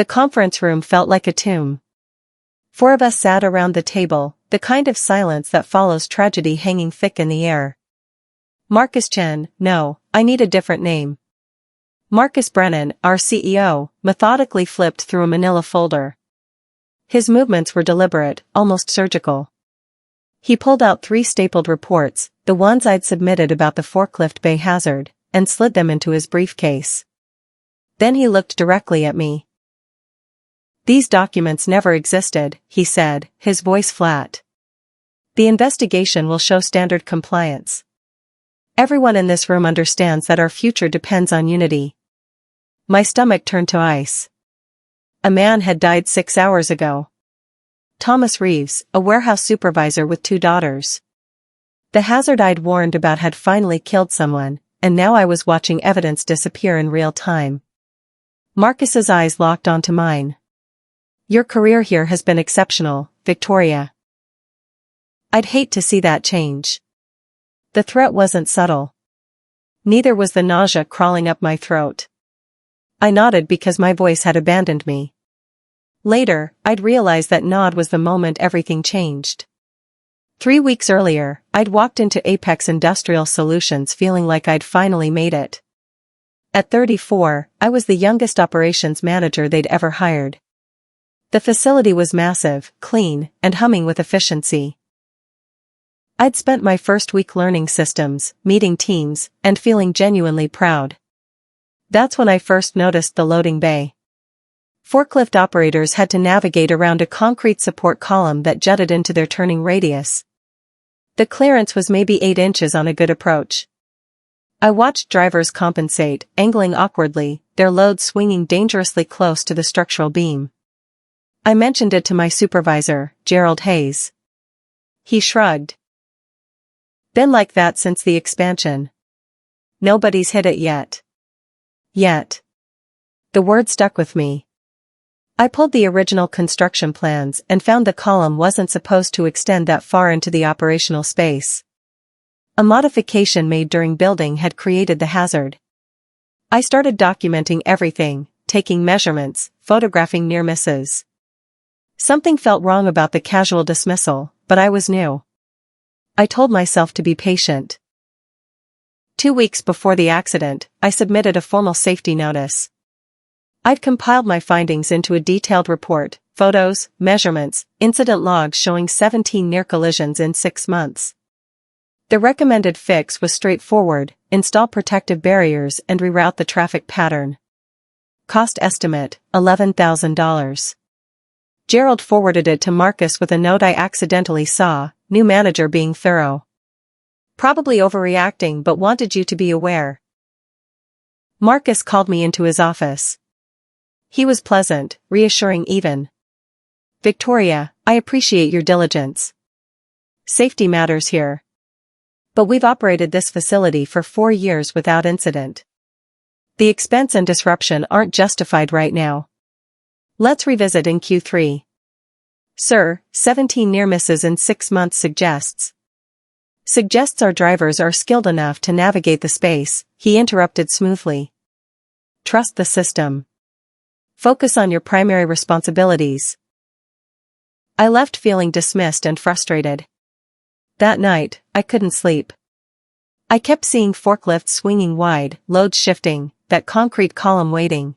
The conference room felt like a tomb. 4 of us sat around the table, the kind of silence that follows tragedy hanging thick in the air. Marcus Chen, no, I need a different name. Marcus Brennan, our CEO, methodically flipped through a manila folder. His movements were deliberate, almost surgical. He pulled out 3 stapled reports, the ones I'd submitted about the forklift bay hazard, and slid them into his briefcase. Then he looked directly at me. "These documents never existed," he said, his voice flat. "The investigation will show standard compliance. Everyone in this room understands that our future depends on unity." My stomach turned to ice. A man had died 6 hours ago. Thomas Reeves, a warehouse supervisor with 2 daughters. The hazard I'd warned about had finally killed someone, and now I was watching evidence disappear in real time. Marcus's eyes locked onto mine. "Your career here has been exceptional, Victoria. I'd hate to see that change." The threat wasn't subtle. Neither was the nausea crawling up my throat. I nodded because my voice had abandoned me. Later, I'd realized that nod was the moment everything changed. 3 weeks earlier, I'd walked into Apex Industrial Solutions feeling like I'd finally made it. At 34, I was the youngest operations manager they'd ever hired. The facility was massive, clean, and humming with efficiency. I'd spent my first week learning systems, meeting teams, and feeling genuinely proud. That's when I first noticed the loading bay. Forklift operators had to navigate around a concrete support column that jutted into their turning radius. The clearance was maybe 8 inches on a good approach. I watched drivers compensate, angling awkwardly, their loads swinging dangerously close to the structural beam. I mentioned it to my supervisor, Gerald Hayes. He shrugged. "Been like that since the expansion. Nobody's hit it yet." Yet. The word stuck with me. I pulled the original construction plans and found the column wasn't supposed to extend that far into the operational space. A modification made during building had created the hazard. I started documenting everything, taking measurements, photographing near misses. Something felt wrong about the casual dismissal, but I was new. I told myself to be patient. 2 weeks before the accident, I submitted a formal safety notice. I'd compiled my findings into a detailed report, photos, measurements, incident logs showing 17 near collisions in 6 months. The recommended fix was straightforward: install protective barriers and reroute the traffic pattern. Cost estimate, $11,000. Gerald forwarded it to Marcus with a note I accidentally saw: "New manager being thorough. Probably overreacting but wanted you to be aware." Marcus called me into his office. He was pleasant, reassuring even. "Victoria, I appreciate your diligence. Safety matters here. But we've operated this facility for 4 years without incident. The expense and disruption aren't justified right now. Let's revisit in Q3. Sir, 17 near misses in 6 months suggests our drivers are skilled enough to navigate the space," he interrupted smoothly. "Trust the system. Focus on your primary responsibilities." I left feeling dismissed and frustrated. That night, I couldn't sleep. I kept seeing forklifts swinging wide, loads shifting, that concrete column waiting.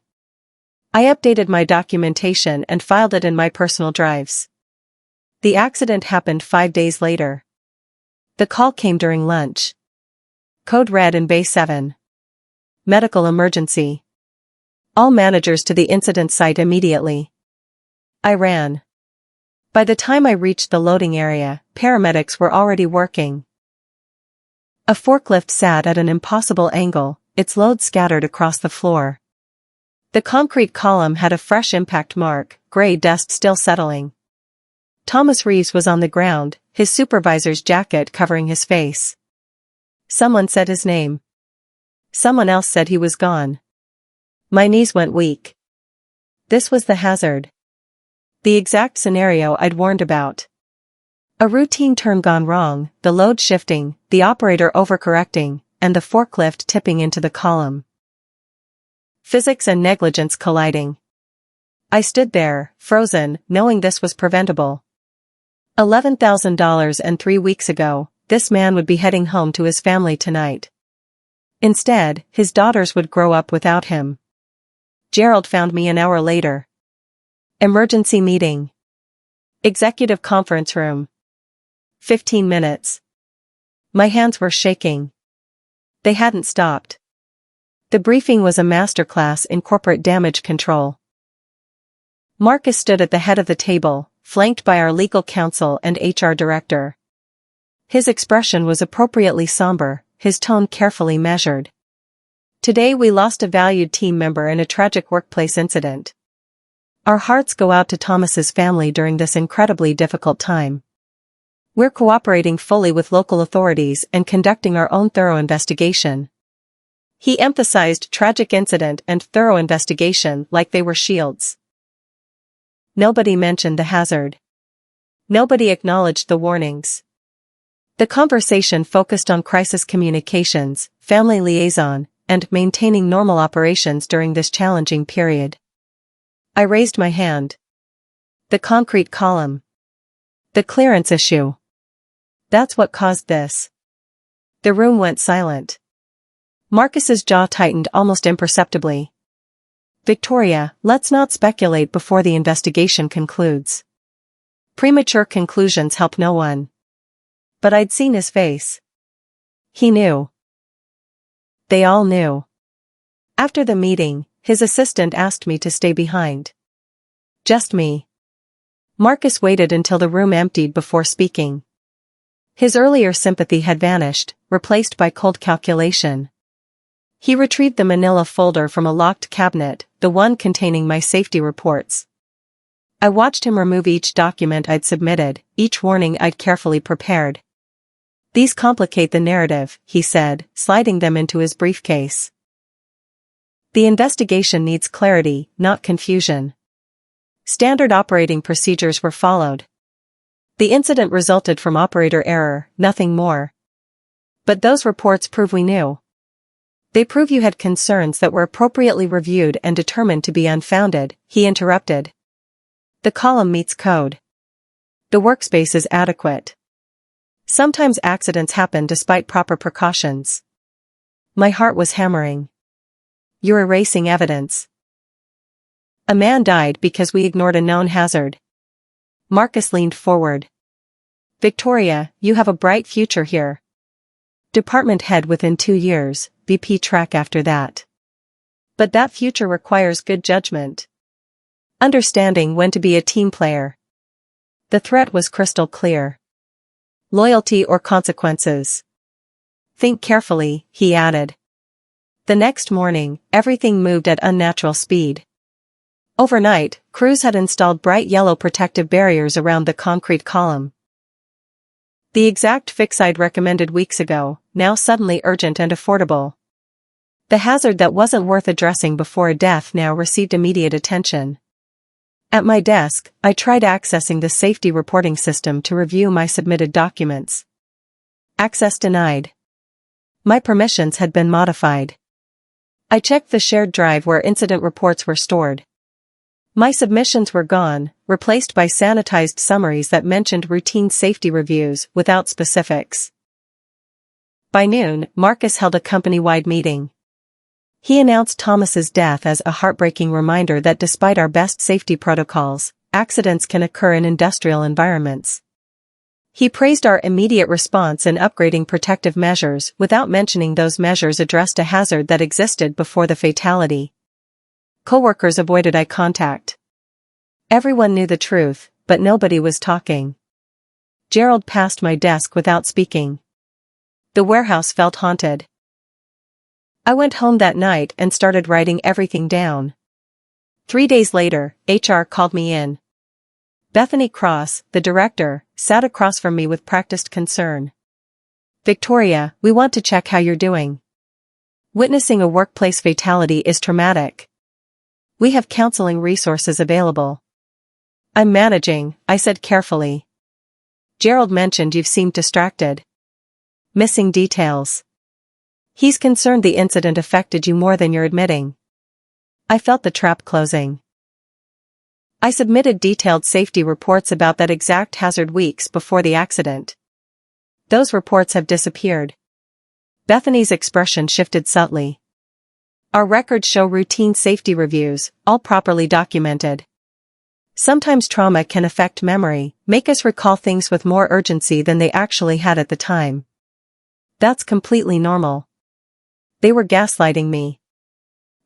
I updated my documentation and filed it in my personal drives. The accident happened 5 days later. The call came during lunch. Code red in Bay 7. Medical emergency. All managers to the incident site immediately. I ran. By the time I reached the loading area, paramedics were already working. A forklift sat at an impossible angle, its load scattered across the floor. The concrete column had a fresh impact mark, gray dust still settling. Thomas Reeves was on the ground, his supervisor's jacket covering his face. Someone said his name. Someone else said he was gone. My knees went weak. This was the hazard. The exact scenario I'd warned about. A routine turn gone wrong, the load shifting, the operator overcorrecting, and the forklift tipping into the column. Physics and negligence colliding. I stood there, frozen, knowing this was preventable. $11,000 and 3 weeks ago, this man would be heading home to his family tonight. Instead, his daughters would grow up without him. Gerald found me an hour later. Emergency meeting. Executive conference room. 15 minutes. My hands were shaking. They hadn't stopped. The briefing was a masterclass in corporate damage control. Marcus stood at the head of the table, flanked by our legal counsel and HR director. His expression was appropriately somber, his tone carefully measured. Today we lost a valued team member in a tragic workplace incident. Our hearts go out to Thomas's family during this incredibly difficult time. We're cooperating fully with local authorities and conducting our own thorough investigation. He emphasized tragic incident and thorough investigation like they were shields. Nobody mentioned the hazard. Nobody acknowledged the warnings. The conversation focused on crisis communications, family liaison, and maintaining normal operations during this challenging period. I raised my hand. The concrete column. The clearance issue. That's what caused this. The room went silent. Marcus's jaw tightened almost imperceptibly. Victoria, let's not speculate before the investigation concludes. Premature conclusions help no one. But I'd seen his face. He knew. They all knew. After the meeting, his assistant asked me to stay behind. Just me. Marcus waited until the room emptied before speaking. His earlier sympathy had vanished, replaced by cold calculation. He retrieved the manila folder from a locked cabinet, the one containing my safety reports. I watched him remove each document I'd submitted, each warning I'd carefully prepared. These complicate the narrative, he said, sliding them into his briefcase. The investigation needs clarity, not confusion. Standard operating procedures were followed. The incident resulted from operator error, nothing more. But those reports prove we knew. They prove you had concerns that were appropriately reviewed and determined to be unfounded, he interrupted. The column meets code. The workspace is adequate. Sometimes accidents happen despite proper precautions. My heart was hammering. You're erasing evidence. A man died because we ignored a known hazard. Marcus leaned forward. Victoria, you have a bright future here. Department head within 2 years, VP track after that. But that future requires good judgment. Understanding when to be a team player. The threat was crystal clear. Loyalty or consequences. Think carefully, he added. The next morning, everything moved at unnatural speed. Overnight, crews had installed bright yellow protective barriers around the concrete column. The exact fix I'd recommended weeks ago, now suddenly urgent and affordable. The hazard that wasn't worth addressing before a death now received immediate attention. At my desk, I tried accessing the safety reporting system to review my submitted documents. Access denied. My permissions had been modified. I checked the shared drive where incident reports were stored. My submissions were gone, replaced by sanitized summaries that mentioned routine safety reviews without specifics. By noon, Marcus held a company-wide meeting. He announced Thomas's death as a heartbreaking reminder that despite our best safety protocols, accidents can occur in industrial environments. He praised our immediate response in upgrading protective measures without mentioning those measures addressed a hazard that existed before the fatality. Coworkers avoided eye contact. Everyone knew the truth, but nobody was talking. Gerald passed my desk without speaking. The warehouse felt haunted. I went home that night and started writing everything down. 3 days later, HR called me in. Bethany Cross, the director, sat across from me with practiced concern. Victoria, we want to check how you're doing. Witnessing a workplace fatality is traumatic. We have counseling resources available. I'm managing, I said carefully. Gerald mentioned you've seemed distracted. Missing details. He's concerned the incident affected you more than you're admitting. I felt the trap closing. I submitted detailed safety reports about that exact hazard weeks before the accident. Those reports have disappeared. Bethany's expression shifted subtly. Our records show routine safety reviews, all properly documented. Sometimes trauma can affect memory, make us recall things with more urgency than they actually had at the time. That's completely normal. They were gaslighting me.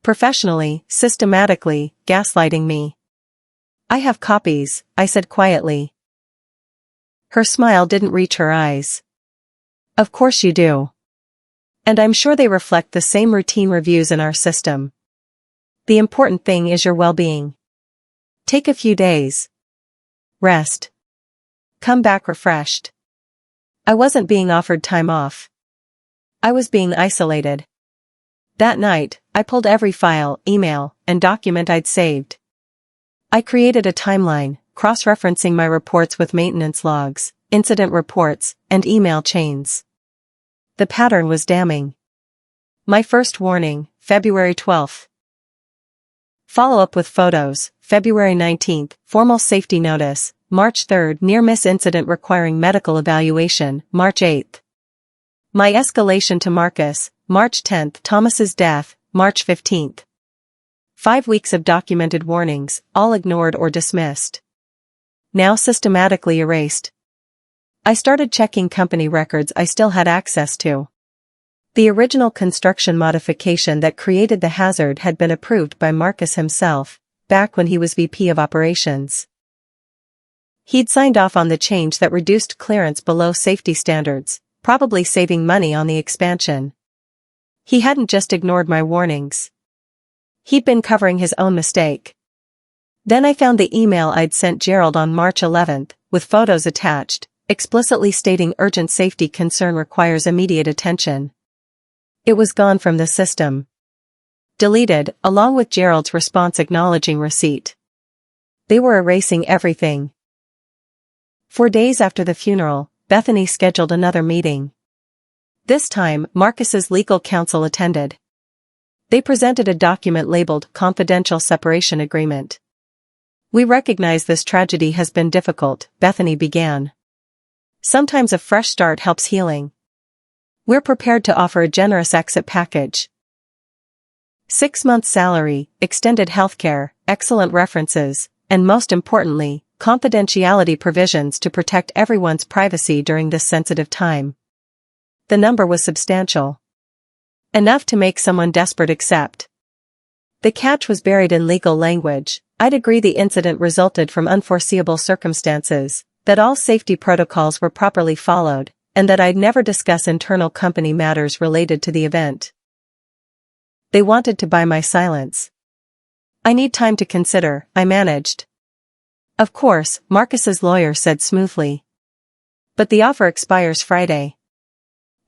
Professionally, systematically, gaslighting me. I have copies, I said quietly. Her smile didn't reach her eyes. Of course you do. And I'm sure they reflect the same routine reviews in our system. The important thing is your well-being. Take a few days. Rest. Come back refreshed. I wasn't being offered time off. I was being isolated. That night, I pulled every file, email, and document I'd saved. I created a timeline, cross-referencing my reports with maintenance logs, incident reports, and email chains. The pattern was damning. My first warning, February 12th. Follow-up with photos, February 19th, formal safety notice, March 3rd, near-miss incident requiring medical evaluation, March 8th. My escalation to Marcus, March 10th, Thomas's death, March 15th. 5 weeks of documented warnings, all ignored or dismissed. Now systematically erased. I started checking company records I still had access to. The original construction modification that created the hazard had been approved by Marcus himself, back when he was VP of Operations. He'd signed off on the change that reduced clearance below safety standards, probably saving money on the expansion. He hadn't just ignored my warnings. He'd been covering his own mistake. Then I found the email I'd sent Gerald on March 11th, with photos attached, explicitly stating urgent safety concern requires immediate attention. It was gone from the system. Deleted, along with Gerald's response acknowledging receipt. They were erasing everything. 4 days after the funeral, Bethany scheduled another meeting. This time, Marcus's legal counsel attended. They presented a document labeled Confidential Separation Agreement. We recognize this tragedy has been difficult, Bethany began. Sometimes a fresh start helps healing. We're prepared to offer a generous exit package. 6 months salary, extended healthcare, excellent references, and most importantly, confidentiality provisions to protect everyone's privacy during this sensitive time. The number was substantial. Enough to make someone desperate accept. The catch was buried in legal language. I'd agree the incident resulted from unforeseeable circumstances, that all safety protocols were properly followed, and that I'd never discuss internal company matters related to the event. They wanted to buy my silence. I need time to consider, I managed. Of course, Marcus's lawyer said smoothly. But the offer expires Friday.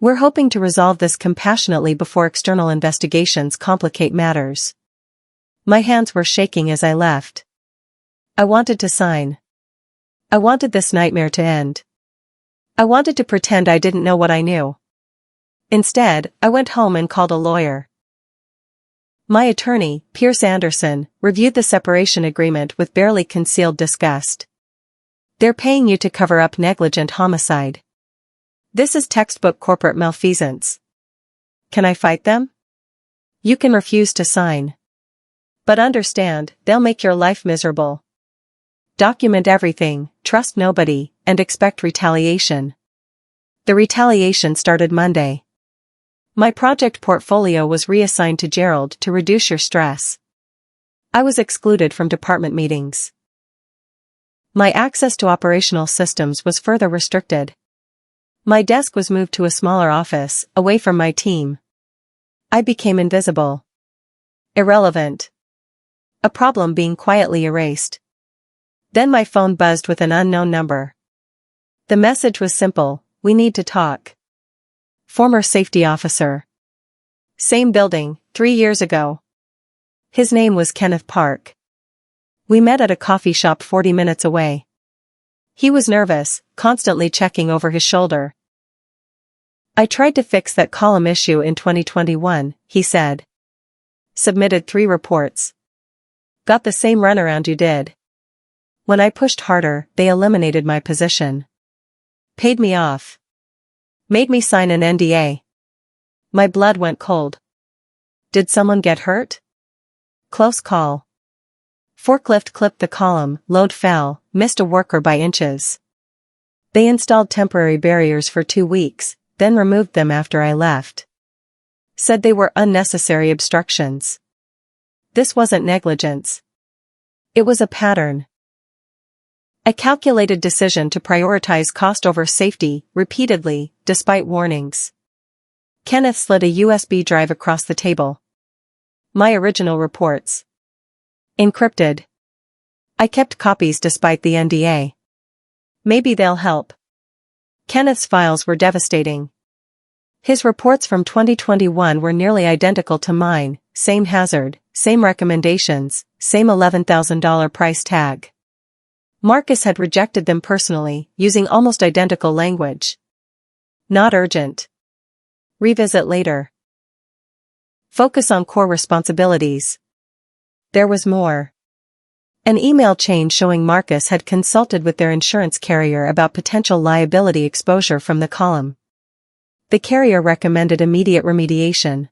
We're hoping to resolve this compassionately before external investigations complicate matters. My hands were shaking as I left. I wanted to sign. I wanted this nightmare to end. I wanted to pretend I didn't know what I knew. Instead, I went home and called a lawyer. My attorney, Pierce Anderson, reviewed the separation agreement with barely concealed disgust. They're paying you to cover up negligent homicide. This is textbook corporate malfeasance. Can I fight them? You can refuse to sign. But understand, they'll make your life miserable. Document everything, trust nobody, and expect retaliation. The retaliation started Monday. My project portfolio was reassigned to Gerald to reduce your stress. I was excluded from department meetings. My access to operational systems was further restricted. My desk was moved to a smaller office, away from my team. I became invisible. Irrelevant. A problem being quietly erased. Then my phone buzzed with an unknown number. The message was simple: we need to talk. Former safety officer. Same building, 3 years ago. His name was Kenneth Park. We met at a coffee shop 40 minutes away. He was nervous, constantly checking over his shoulder. I tried to fix that column issue in 2021, he said. Submitted 3 reports. Got the same runaround you did. When I pushed harder, they eliminated my position. Paid me off. Made me sign an NDA. My blood went cold. Did someone get hurt? Close call. Forklift clipped the column, load fell, missed a worker by inches. They installed temporary barriers for 2 weeks, then removed them after I left. Said they were unnecessary obstructions. This wasn't negligence. It was a pattern. A calculated decision to prioritize cost over safety, repeatedly, despite warnings. Kenneth slid a USB drive across the table. My original reports. Encrypted. I kept copies despite the NDA. Maybe they'll help. Kenneth's files were devastating. His reports from 2021 were nearly identical to mine, same hazard, same recommendations, same $11,000 price tag. Marcus had rejected them personally, using almost identical language. Not urgent. Revisit later. Focus on core responsibilities. There was more. An email chain showing Marcus had consulted with their insurance carrier about potential liability exposure from the column. The carrier recommended immediate remediation.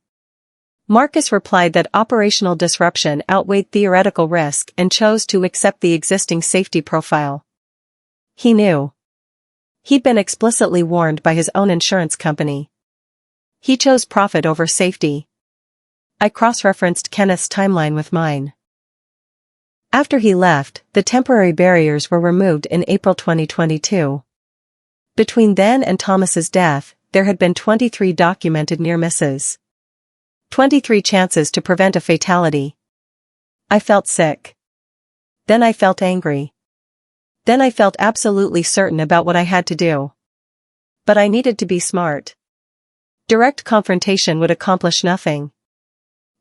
Marcus replied that operational disruption outweighed theoretical risk and chose to accept the existing safety profile. He knew. He'd been explicitly warned by his own insurance company. He chose profit over safety. I cross-referenced Kenneth's timeline with mine. After he left, the temporary barriers were removed in April 2022. Between then and Thomas's death, there had been 23 documented near misses. 23 chances to prevent a fatality. I felt sick. Then I felt angry. Then I felt absolutely certain about what I had to do. But I needed to be smart. Direct confrontation would accomplish nothing.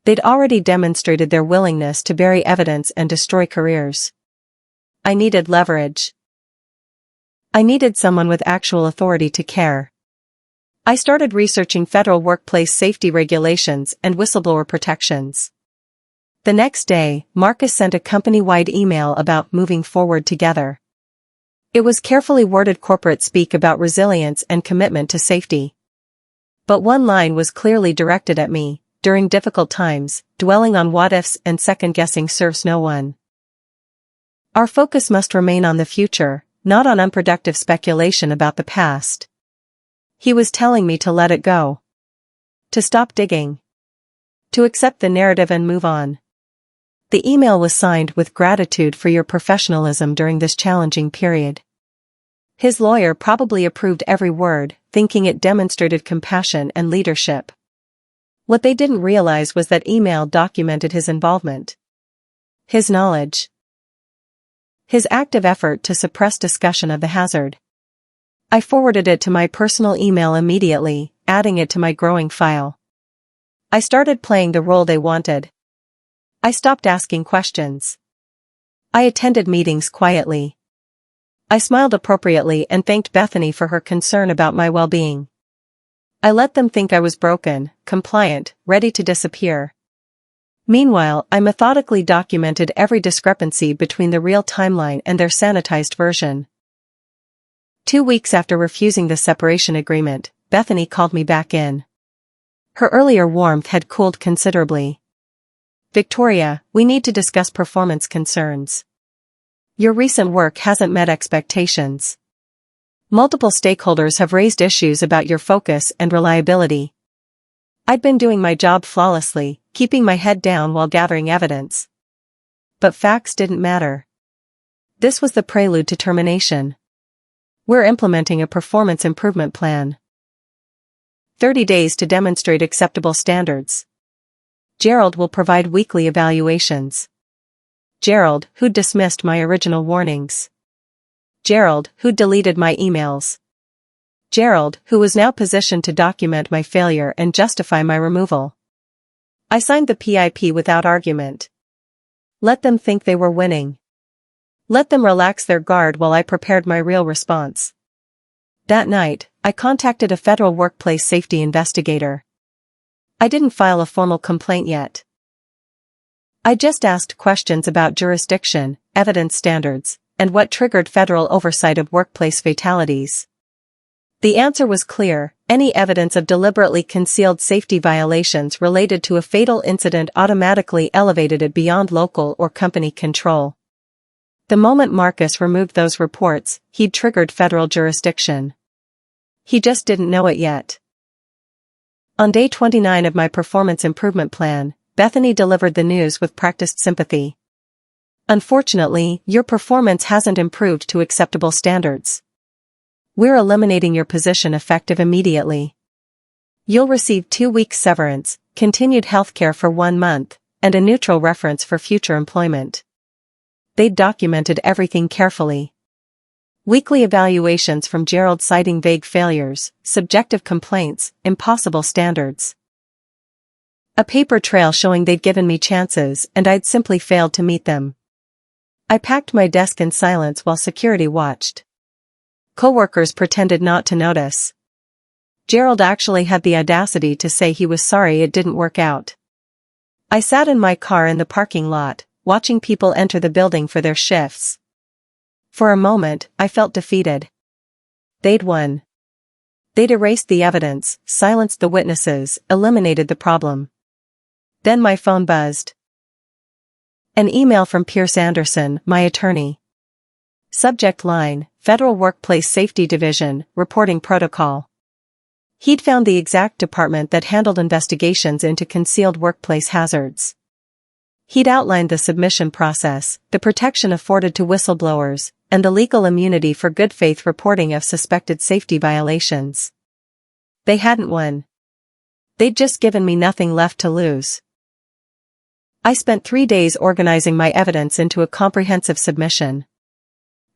They'd already demonstrated their willingness to bury evidence and destroy careers. I needed leverage. I needed someone with actual authority to care. I started researching federal workplace safety regulations and whistleblower protections. The next day, Marcus sent a company-wide email about moving forward together. It was carefully worded corporate speak about resilience and commitment to safety. But one line was clearly directed at me: during difficult times, dwelling on what-ifs and second-guessing serves no one. Our focus must remain on the future, not on unproductive speculation about the past. He was telling me to let it go. To stop digging. To accept the narrative and move on. The email was signed with gratitude for your professionalism during this challenging period. His lawyer probably approved every word, thinking it demonstrated compassion and leadership. What they didn't realize was that email documented his involvement. His knowledge. His active effort to suppress discussion of the hazard. I forwarded it to my personal email immediately, adding it to my growing file. I started playing the role they wanted. I stopped asking questions. I attended meetings quietly. I smiled appropriately and thanked Bethany for her concern about my well-being. I let them think I was broken, compliant, ready to disappear. Meanwhile, I methodically documented every discrepancy between the real timeline and their sanitized version. 2 weeks after refusing the separation agreement, Bethany called me back in. Her earlier warmth had cooled considerably. Victoria, we need to discuss performance concerns. Your recent work hasn't met expectations. Multiple stakeholders have raised issues about your focus and reliability. I'd been doing my job flawlessly, keeping my head down while gathering evidence. But facts didn't matter. This was the prelude to termination. We're implementing a performance improvement plan. 30 days to demonstrate acceptable standards. Gerald will provide weekly evaluations. Gerald, who dismissed my original warnings. Gerald, who deleted my emails. Gerald, who was now positioned to document my failure and justify my removal. I signed the PIP without argument. Let them think they were winning. Let them relax their guard while I prepared my real response. That night, I contacted a federal workplace safety investigator. I didn't file a formal complaint yet. I just asked questions about jurisdiction, evidence standards, and what triggered federal oversight of workplace fatalities. The answer was clear: any evidence of deliberately concealed safety violations related to a fatal incident automatically elevated it beyond local or company control. The moment Marcus removed those reports, he'd triggered federal jurisdiction. He just didn't know it yet. On day 29 of my performance improvement plan, Bethany delivered the news with practiced sympathy. Unfortunately, your performance hasn't improved to acceptable standards. We're eliminating your position effective immediately. You'll receive 2 weeks severance, continued healthcare for 1 month, and a neutral reference for future employment. They'd documented everything carefully. Weekly evaluations from Gerald citing vague failures, subjective complaints, impossible standards. A paper trail showing they'd given me chances and I'd simply failed to meet them. I packed my desk in silence while security watched. Coworkers pretended not to notice. Gerald actually had the audacity to say he was sorry it didn't work out. I sat in my car in the parking lot, watching people enter the building for their shifts. For a moment, I felt defeated. They'd won. They'd erased the evidence, silenced the witnesses, eliminated the problem. Then my phone buzzed. An email from Pierce Anderson, my attorney. Subject line: Federal Workplace Safety Division, reporting protocol. He'd found the exact department that handled investigations into concealed workplace hazards. He'd outlined the submission process, the protection afforded to whistleblowers, and the legal immunity for good faith reporting of suspected safety violations. They hadn't won. They'd just given me nothing left to lose. I spent 3 days organizing my evidence into a comprehensive submission.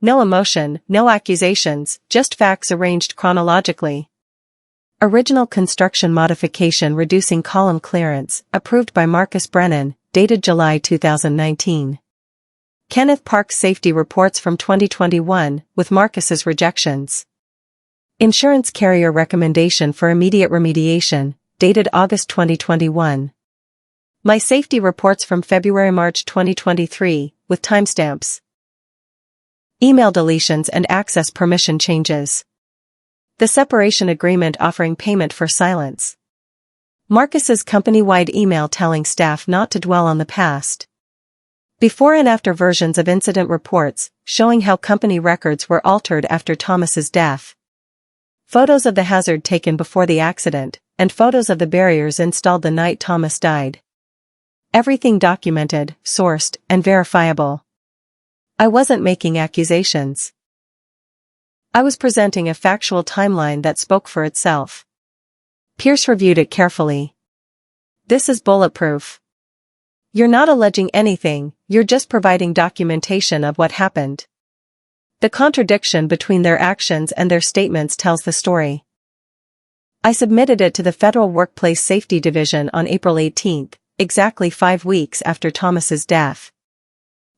No emotion, no accusations, just facts arranged chronologically. Original construction modification reducing column clearance, approved by Marcus Brennan, dated July 2019. Kenneth Parks safety reports from 2021, with Marcus's rejections. Insurance carrier recommendation for immediate remediation, dated August 2021. My safety reports from February-March 2023, with timestamps. Email deletions and access permission changes. The separation agreement offering payment for silence. Marcus's company-wide email telling staff not to dwell on the past. Before and after versions of incident reports, showing how company records were altered after Thomas's death. Photos of the hazard taken before the accident, and photos of the barriers installed the night Thomas died. Everything documented, sourced, and verifiable. I wasn't making accusations. I was presenting a factual timeline that spoke for itself. Pierce reviewed it carefully. This is bulletproof. You're not alleging anything, you're just providing documentation of what happened. The contradiction between their actions and their statements tells the story. I submitted it to the Federal Workplace Safety Division on April 18, exactly 5 weeks after Thomas's death.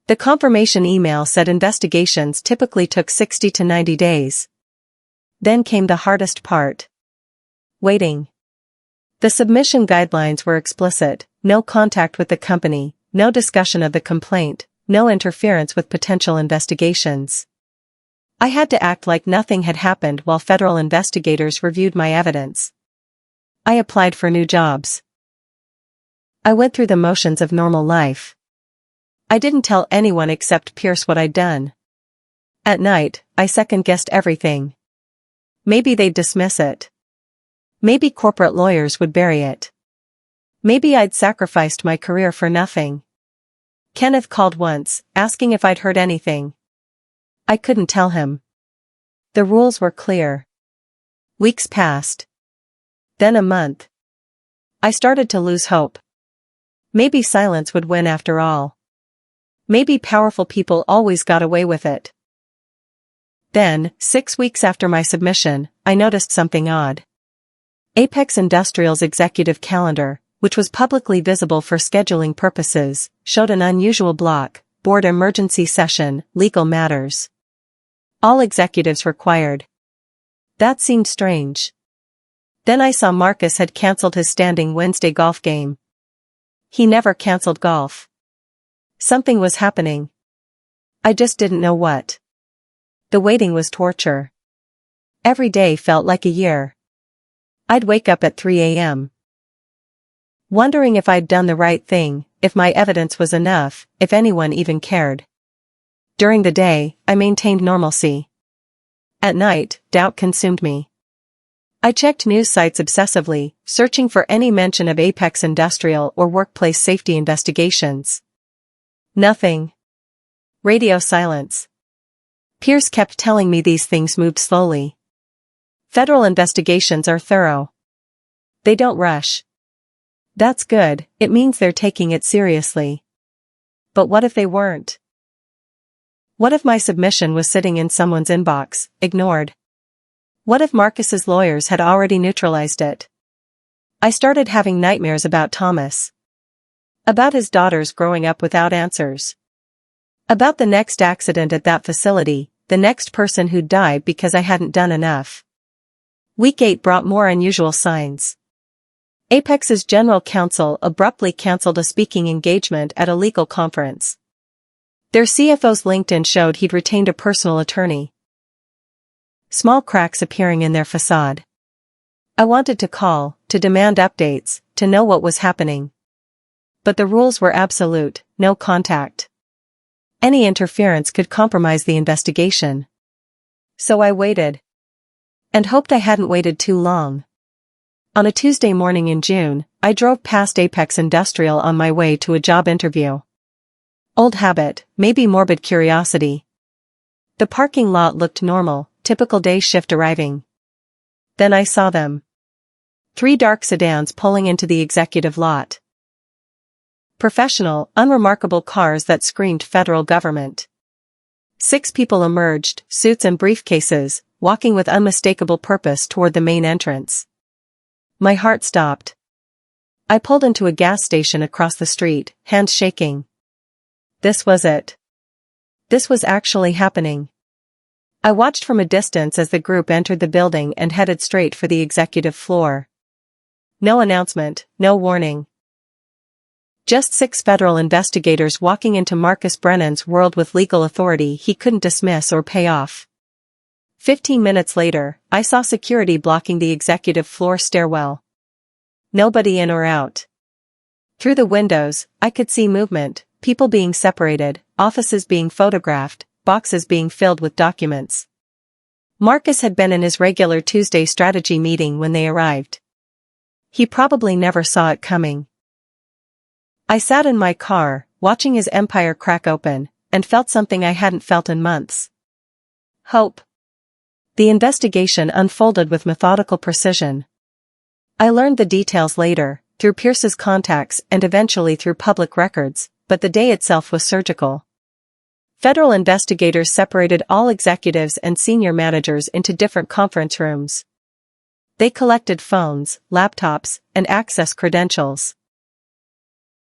The confirmation email said investigations typically took 60 to 90 days. Then came the hardest part. Waiting. The submission guidelines were explicit: no contact with the company, no discussion of the complaint, no interference with potential investigations. I had to act like nothing had happened while federal investigators reviewed my evidence. I applied for new jobs. I went through the motions of normal life. I didn't tell anyone except Pierce what I'd done. At night, I second-guessed everything. Maybe they'd dismiss it. Maybe corporate lawyers would bury it. Maybe I'd sacrificed my career for nothing. Kenneth called once, asking if I'd heard anything. I couldn't tell him. The rules were clear. Weeks passed. Then a month. I started to lose hope. Maybe silence would win after all. Maybe powerful people always got away with it. Then, 6 weeks after my submission, I noticed something odd. Apex Industrial's executive calendar, which was publicly visible for scheduling purposes, showed an unusual block: board emergency session, legal matters. All executives required. That seemed strange. Then I saw Marcus had canceled his standing Wednesday golf game. He never canceled golf. Something was happening. I just didn't know what. The waiting was torture. Every day felt like a year. I'd wake up at 3 a.m. wondering if I'd done the right thing, if my evidence was enough, if anyone even cared. During the day, I maintained normalcy. At night, doubt consumed me. I checked news sites obsessively, searching for any mention of Apex industrial or workplace safety investigations. Nothing. Radio silence. Peers kept telling me these things moved slowly. Federal investigations are thorough. They don't rush. That's good, it means they're taking it seriously. But what if they weren't? What if my submission was sitting in someone's inbox, ignored? What if Marcus's lawyers had already neutralized it? I started having nightmares about Thomas. About his daughters growing up without answers. About the next accident at that facility, the next person who'd die because I hadn't done enough. Week 8 brought more unusual signs. Apex's general counsel abruptly canceled a speaking engagement at a legal conference. Their CFO's LinkedIn showed he'd retained a personal attorney. Small cracks appearing in their facade. I wanted to call, to demand updates, to know what was happening. But the rules were absolute, no contact. Any interference could compromise the investigation. So I waited. And hoped I hadn't waited too long. On a Tuesday morning in June, I drove past Apex Industrial on my way to a job interview. Old habit, maybe morbid curiosity. The parking lot looked normal, typical day shift arriving. Then I saw them. 3 dark sedans pulling into the executive lot. Professional, unremarkable cars that screamed federal government. 6 people emerged, suits and briefcases, walking with unmistakable purpose toward the main entrance. My heart stopped. I pulled into a gas station across the street, hands shaking. This was it. This was actually happening. I watched from a distance as the group entered the building and headed straight for the executive floor. No announcement, no warning. Just 6 federal investigators walking into Marcus Brennan's world with legal authority he couldn't dismiss or pay off. 15 minutes later, I saw security blocking the executive floor stairwell. Nobody in or out. Through the windows, I could see movement, people being separated, offices being photographed, boxes being filled with documents. Marcus had been in his regular Tuesday strategy meeting when they arrived. He probably never saw it coming. I sat in my car, watching his empire crack open, and felt something I hadn't felt in months. Hope. The investigation unfolded with methodical precision. I learned the details later, through Pierce's contacts and eventually through public records, but the day itself was surgical. Federal investigators separated all executives and senior managers into different conference rooms. They collected phones, laptops, and access credentials.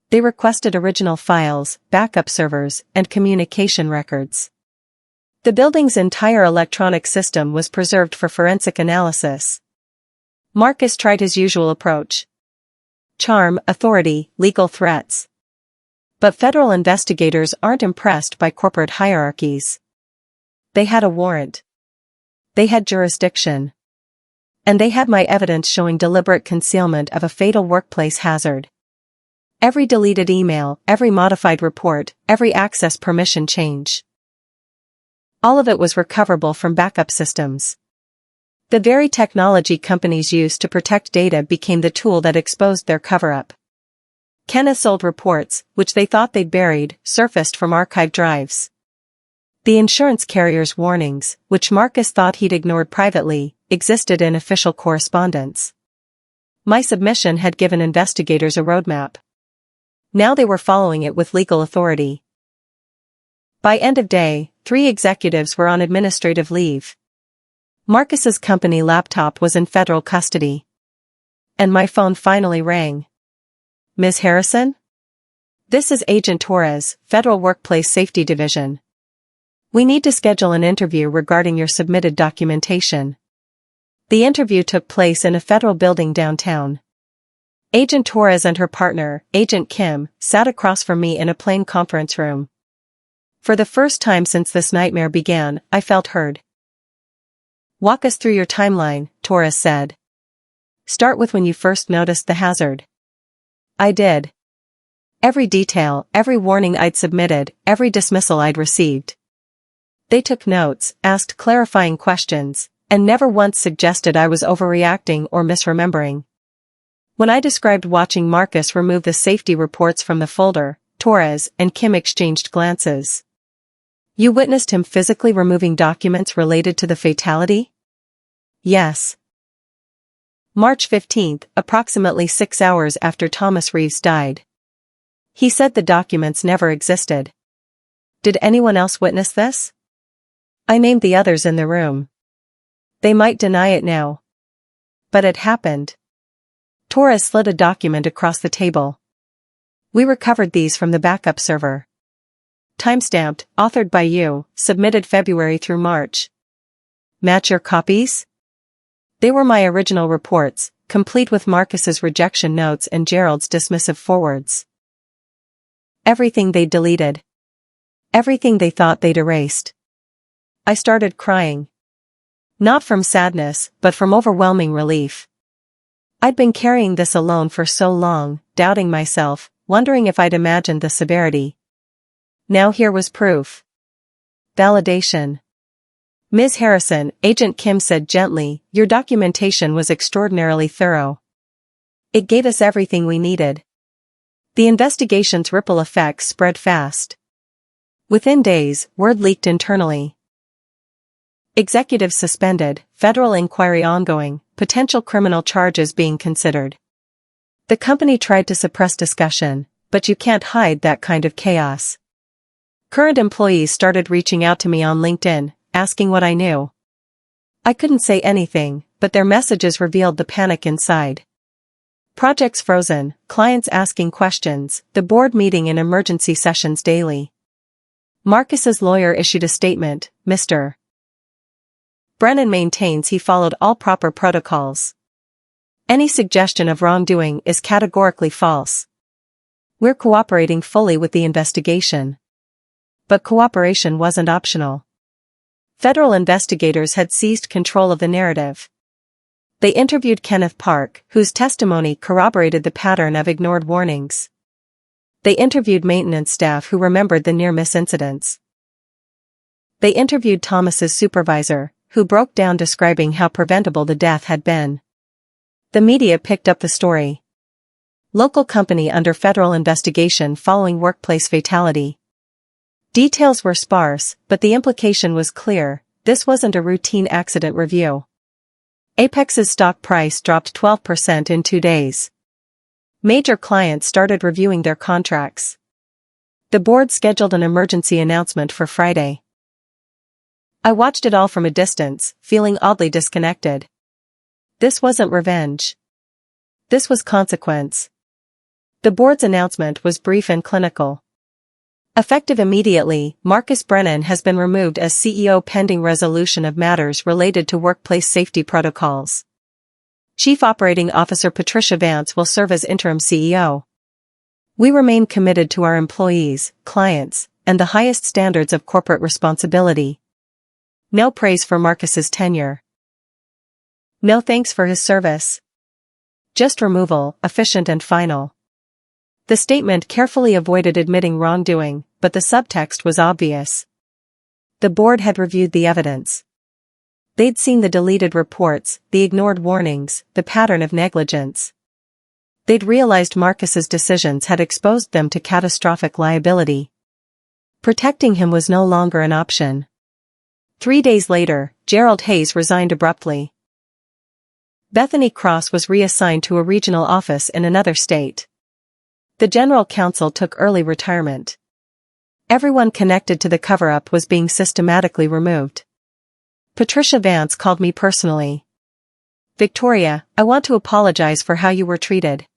They requested original files, backup servers, and communication records. The building's entire electronic system was preserved for forensic analysis. Marcus tried his usual approach. Charm, authority, legal threats. But federal investigators aren't impressed by corporate hierarchies. They had a warrant. They had jurisdiction. And they had my evidence showing deliberate concealment of a fatal workplace hazard. Every deleted email, every modified report, every access permission change. All of it was recoverable from backup systems. The very technology companies used to protect data became the tool that exposed their cover-up. Kenneth's old reports, which they thought they'd buried, surfaced from archive drives. The insurance carrier's warnings, which Marcus thought he'd ignored privately, existed in official correspondence. My submission had given investigators a roadmap. Now they were following it with legal authority. By end of day, 3 executives were on administrative leave. Marcus's company laptop was in federal custody. And my phone finally rang. Ms. Harrison? This is Agent Torres, Federal Workplace Safety Division. We need to schedule an interview regarding your submitted documentation. The interview took place in a federal building downtown. Agent Torres and her partner, Agent Kim, sat across from me in a plain conference room. For the first time since this nightmare began, I felt heard. Walk us through your timeline, Torres said. Start with when you first noticed the hazard. I did. Every detail, every warning I'd submitted, every dismissal I'd received. They took notes, asked clarifying questions, and never once suggested I was overreacting or misremembering. When I described watching Marcus remove the safety reports from the folder, Torres and Kim exchanged glances. You witnessed him physically removing documents related to the fatality? Yes. March 15th, approximately 6 hours after Thomas Reeves died. He said the documents never existed. Did anyone else witness this? I named the others in the room. They might deny it now. But it happened. Torres slid a document across the table. We recovered these from the backup server. Timestamped, authored by you, submitted February through March. Match your copies? They were my original reports, complete with Marcus's rejection notes and Gerald's dismissive forwards. Everything they'd deleted. Everything they thought they'd erased. I started crying. Not from sadness, but from overwhelming relief. I'd been carrying this alone for so long, doubting myself, wondering if I'd imagined the severity. Now here was proof. Validation. Ms. Harrison, Agent Kim said gently, your documentation was extraordinarily thorough. It gave us everything we needed. The investigation's ripple effects spread fast. Within days, word leaked internally. Executives suspended, federal inquiry ongoing, potential criminal charges being considered. The company tried to suppress discussion, but you can't hide that kind of chaos. Current employees started reaching out to me on LinkedIn, asking what I knew. I couldn't say anything, but their messages revealed the panic inside. Projects frozen, clients asking questions, the board meeting in emergency sessions daily. Marcus's lawyer issued a statement, Mr. Brennan maintains he followed all proper protocols. Any suggestion of wrongdoing is categorically false. We're cooperating fully with the investigation. But cooperation wasn't optional. Federal investigators had seized control of the narrative. They interviewed Kenneth Park, whose testimony corroborated the pattern of ignored warnings. They interviewed maintenance staff who remembered the near-miss incidents. They interviewed Thomas's supervisor, who broke down describing how preventable the death had been. The media picked up the story. Local company under federal investigation following workplace fatality. Details were sparse, but the implication was clear, this wasn't a routine accident review. Apex's stock price dropped 12% in 2 days. Major clients started reviewing their contracts. The board scheduled an emergency announcement for Friday. I watched it all from a distance, feeling oddly disconnected. This wasn't revenge. This was consequence. The board's announcement was brief and clinical. Effective immediately, Marcus Brennan has been removed as CEO pending resolution of matters related to workplace safety protocols. Chief Operating Officer Patricia Vance will serve as interim CEO. We remain committed to our employees, clients, and the highest standards of corporate responsibility. No praise for Marcus's tenure. No thanks for his service. Just removal, efficient and final. The statement carefully avoided admitting wrongdoing, but the subtext was obvious. The board had reviewed the evidence. They'd seen the deleted reports, the ignored warnings, the pattern of negligence. They'd realized Marcus's decisions had exposed them to catastrophic liability. Protecting him was no longer an option. 3 days later, Gerald Hayes resigned abruptly. Bethany Cross was reassigned to a regional office in another state. The general counsel took early retirement. Everyone connected to the cover-up was being systematically removed. Patricia Vance called me personally. Victoria, I want to apologize for how you were treated.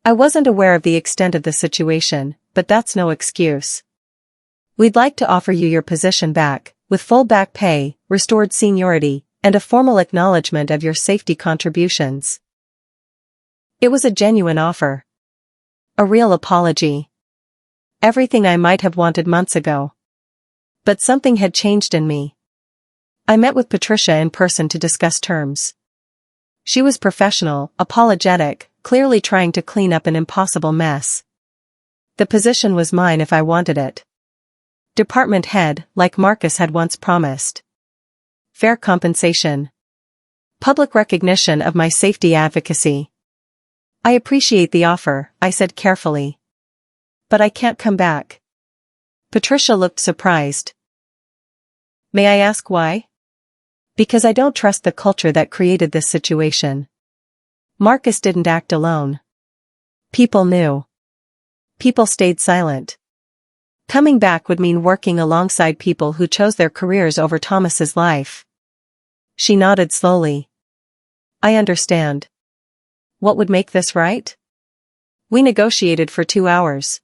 I wasn't aware of the extent of the situation, but that's no excuse. We'd like to offer you your position back, with full back pay, restored seniority, and a formal acknowledgement of your safety contributions. It was a genuine offer. A real apology. Everything I might have wanted months ago. But something had changed in me. I met with Patricia in person to discuss terms. She was professional, apologetic, clearly trying to clean up an impossible mess. The position was mine if I wanted it. Department head, like Marcus had once promised. Fair compensation. Public recognition of my safety advocacy. I appreciate the offer, I said carefully. But I can't come back. Patricia looked surprised. May I ask why? Because I don't trust the culture that created this situation. Marcus didn't act alone. People knew. People stayed silent. Coming back would mean working alongside people who chose their careers over Thomas's life. She nodded slowly. I understand. What would make this right? We negotiated for 2 hours.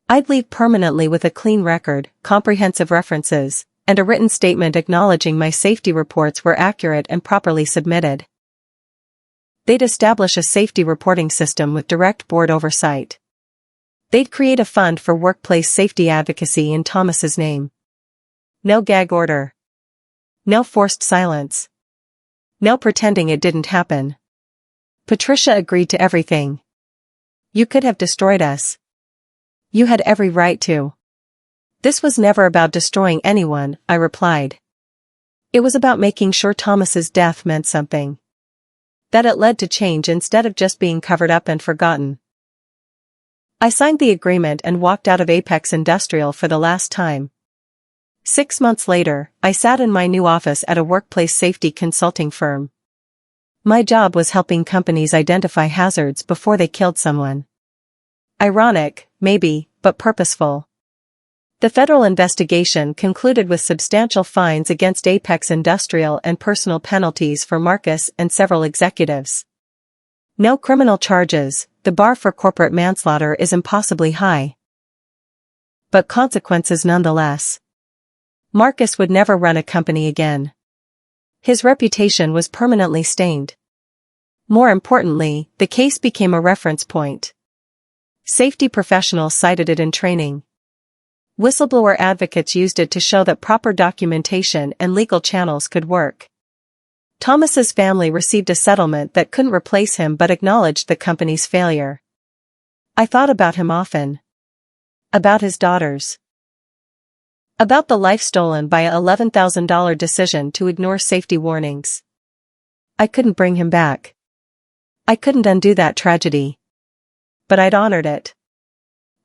I'd leave permanently with a clean record, comprehensive references, and a written statement acknowledging my safety reports were accurate and properly submitted. They'd establish a safety reporting system with direct board oversight. They'd create a fund for workplace safety advocacy in Thomas's name. No gag order. No forced silence. No pretending it didn't happen. Patricia agreed to everything. You could have destroyed us. You had every right to. This was never about destroying anyone, I replied. It was about making sure Thomas's death meant something. That it led to change instead of just being covered up and forgotten. I signed the agreement and walked out of Apex Industrial for the last time. 6 months later, I sat in my new office at a workplace safety consulting firm. My job was helping companies identify hazards before they killed someone. Ironic, maybe, but purposeful. The federal investigation concluded with substantial fines against Apex Industrial and personal penalties for Marcus and several executives. No criminal charges, the bar for corporate manslaughter is impossibly high. But consequences nonetheless. Marcus would never run a company again. His reputation was permanently stained. More importantly, the case became a reference point. Safety professionals cited it in training. Whistleblower advocates used it to show that proper documentation and legal channels could work. Thomas's family received a settlement that couldn't replace him but acknowledged the company's failure. I thought about him often. About his daughters. About the life stolen by a $11,000 decision to ignore safety warnings. I couldn't bring him back. I couldn't undo that tragedy. But I'd honored it.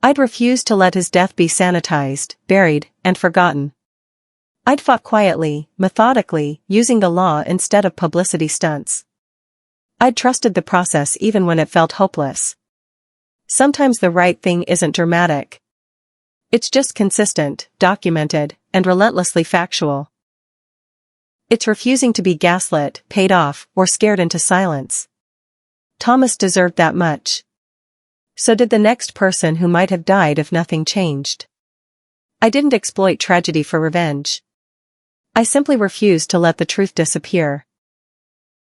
I'd refused to let his death be sanitized, buried, and forgotten. I'd fought quietly, methodically, using the law instead of publicity stunts. I'd trusted the process even when it felt hopeless. Sometimes the right thing isn't dramatic. It's just consistent, documented, and relentlessly factual. It's refusing to be gaslit, paid off, or scared into silence. Thomas deserved that much. So did the next person who might have died if nothing changed. I didn't exploit tragedy for revenge. I simply refused to let the truth disappear.